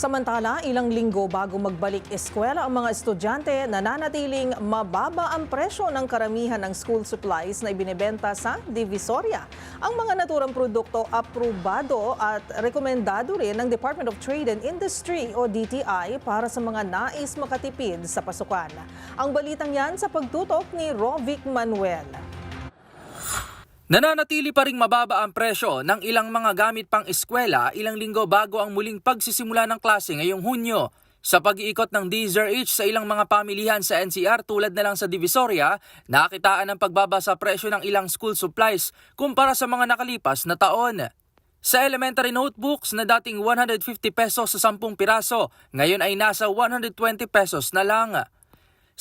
Samantala, ilang linggo bago magbalik eskwela ang mga estudyante, nananatiling mababa ang presyo ng karamihan ng school supplies na ibinebenta sa Divisoria. Ang mga naturang produkto aprobado at rekomendado rin ng Department of Trade and Industry o DTI para sa mga nais makatipid sa pasukan. Ang balitang yan sa pagtutok ni Rovic Manuel. Nananatili pa ring mababa ang presyo ng ilang mga gamit pang eskwela ilang linggo bago ang muling pagsisimula ng klase ngayong Hunyo. Sa pag-iikot ng DZRH sa ilang mga pamilihan sa NCR tulad na lang sa Divisoria, nakitaan ang pagbaba sa presyo ng ilang school supplies kumpara sa mga nakalipas na taon. Sa elementary notebooks na dating 150 pesos sa 10 piraso, ngayon ay nasa 120 pesos na lang.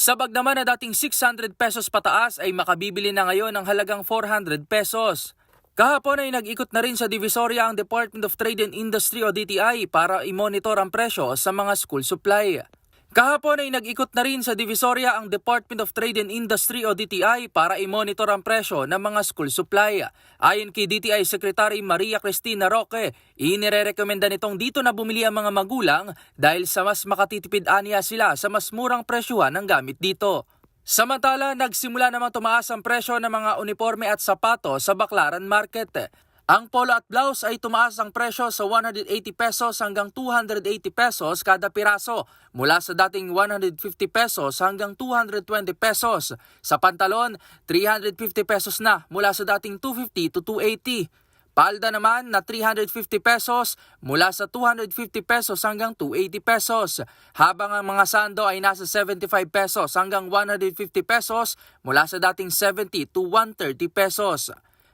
Sa bag naman na dating 600 pesos pataas ay makabibili na ngayon ng halagang 400 pesos. Kahapon ay nag-ikot na rin sa Divisoria ang Department of Trade and Industry o DTI para i-monitor ang presyo sa mga school supply. Kahapon ay nag-ikot na rin sa Divisoria ang Department of Trade and Industry o DTI para i-monitor ang presyo ng mga school supply. Ayon kay DTI Secretary Maria Cristina Roque, inirerekomenda nitong dito na bumili ang mga magulang dahil sa mas makatitipid aniya sila sa mas murang presyuhan ng gamit dito. Samantala, nagsimula namang tumaas ang presyo ng mga uniforme at sapato sa Baclaran Market. Ang polo at blouse ay tumaas ang presyo sa 180 pesos hanggang 280 pesos kada piraso mula sa dating 150 pesos hanggang 220 pesos. Sa pantalon, 350 pesos na mula sa dating 250 to 280. Palda naman na 350 pesos mula sa 250 pesos hanggang 280 pesos. Habang ang mga sando ay nasa 75 pesos hanggang 150 pesos mula sa dating 70 to 130 pesos.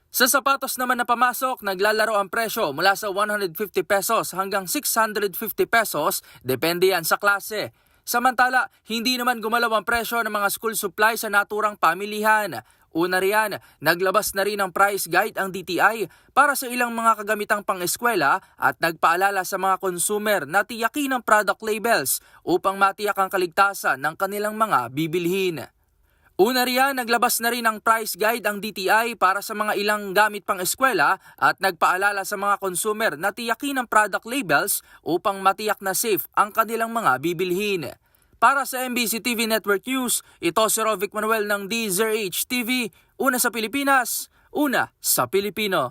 Sa sapatos naman na pamasok, naglalaro ang presyo mula sa 150 pesos hanggang 650 pesos, depende yan sa klase. Samantala, hindi naman gumalaw ang presyo ng mga school supply sa naturang pamilihan. Una riyan, naglabas na rin ng price guide ang DTI para sa ilang mga kagamitang pang-eskwela at nagpaalala sa mga consumer na tiyakin ang product labels upang matiyak ang kaligtasan ng kanilang mga bibilhin. Una riyan, naglabas na rin ng price guide ang DTI para sa mga ilang gamit pang eskwela at nagpaalala sa mga consumer na tiyakin ang product labels upang matiyak na safe ang kanilang mga bibilhin. Para sa MBC TV Network News, ito si Rovic Manuel ng DZRH TV, una sa Pilipinas, una sa Pilipino.